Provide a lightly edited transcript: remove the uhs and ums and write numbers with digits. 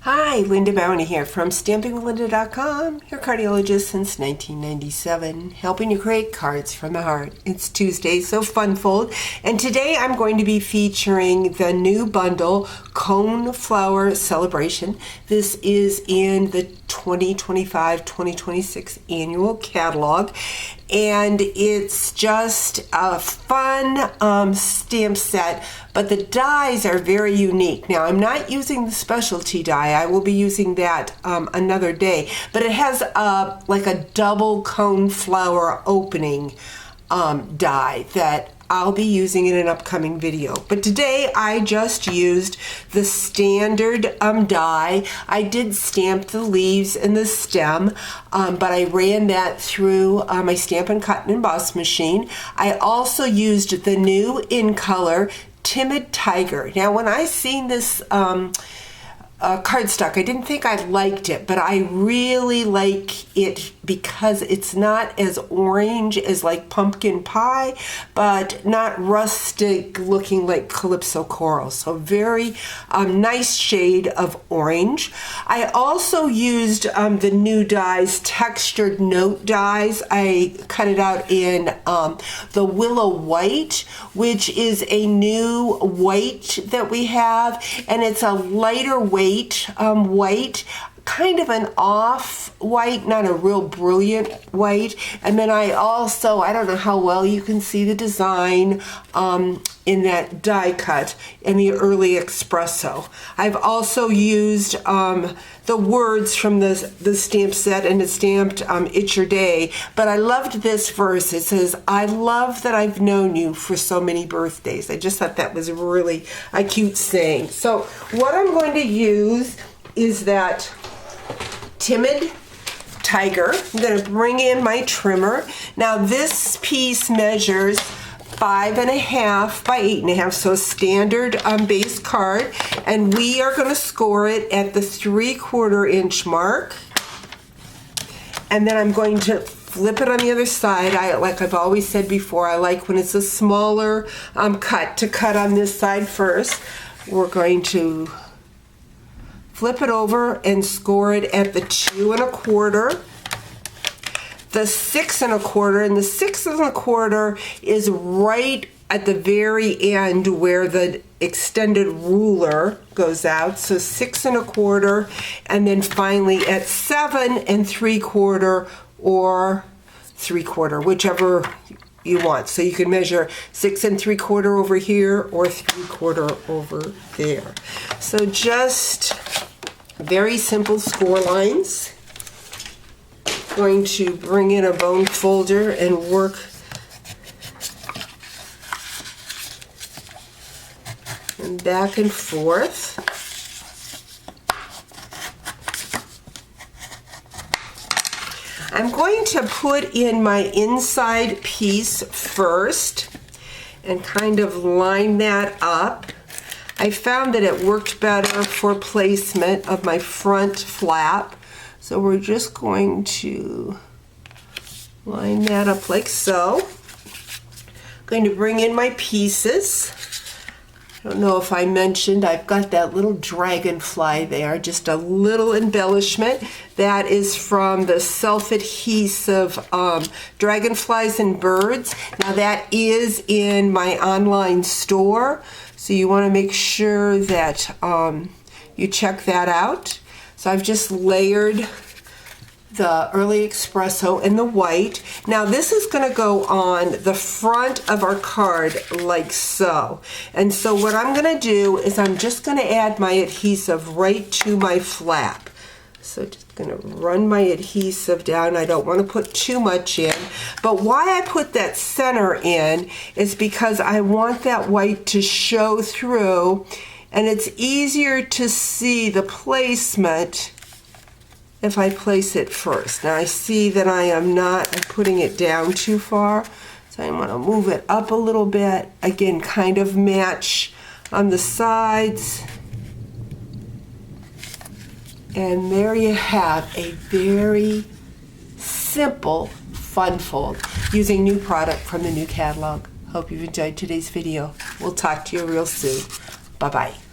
Hi, Linda Bounty here from StampingWithLinda.com, your cardiologist since 1997, helping you create cards from the heart. It's Tuesday, so Funfold, and today I'm going to be featuring the new bundle, Coneflower Celebration. This is in the 2025-2026 annual catalog, and it's just a fun stamp set, but the dies are very unique. Now, I'm not using the specialty die. I will be using that another day, but it has like a double coneflower opening die that I'll be using in an upcoming video. But today I just used the standard die. I did stamp the leaves and the stem, but I ran that through my Stampin' Cut and Emboss machine. I also used the new in color Timid Tiger. Now, when I seen this cardstock, I didn't think I liked it, but I really like it because it's not as orange as like pumpkin pie, but not rustic looking like Calypso Coral. So very nice shade of orange. I also used the new dies, textured note dies. I cut it out in the Willow White, which is a new white that we have, and it's a lighter weight white, kind of an off white, not a real brilliant white. And then I don't know how well you can see the design in that die cut in the early espresso. I've also used the words from the stamp set, and it's stamped It's Your Day, but I loved this verse. It says, "I love that I've known you for so many birthdays." I just thought that was really a cute saying. So what I'm going to use is that Timid Tiger. I'm going to bring in my trimmer. Now this piece measures 5.5 by 8.5, so a standard base card, and we are going to score it at the 3/4 inch mark. And then I'm going to flip it on the other side. Like I've always said before, I like when it's a smaller cut to cut on this side first. We're going to flip it over and score it at the 2.25, the 6.25, and the 6.25 is right at the very end where the extended ruler goes out. So 6.25, and then finally at 7.75 or 3/4, whichever you want. So you can measure 6.75 over here or 3/4 over there. So just very simple score lines. Going to bring in a bone folder and work and back and forth. I'm going to put in my inside piece first and kind of line that up. I found that it worked better for placement of my front flap. So we're just going to line that up like so. I'm going to bring in my pieces. I don't know if I mentioned, I've got that little dragonfly there, just a little embellishment. That is from the self-adhesive Dragonflies and Birds. Now that is in my online store, so you want to make sure that you check that out. So I've just layered the early espresso and the white. Now this is going to go on the front of our card like so. And so what I'm going to do is I'm just going to add my adhesive right to my flap. So just going to run my adhesive down. I don't want to put too much in. But why I put that center in is because I want that white to show through, and it's easier to see the placement if I place it first. Now I see that I'm putting it down too far, so I want to move it up a little bit. Again, kind of match on the sides. And there you have a very simple fun fold using new product from the new catalog. Hope you've enjoyed today's video. We'll talk to you real soon. Bye-bye.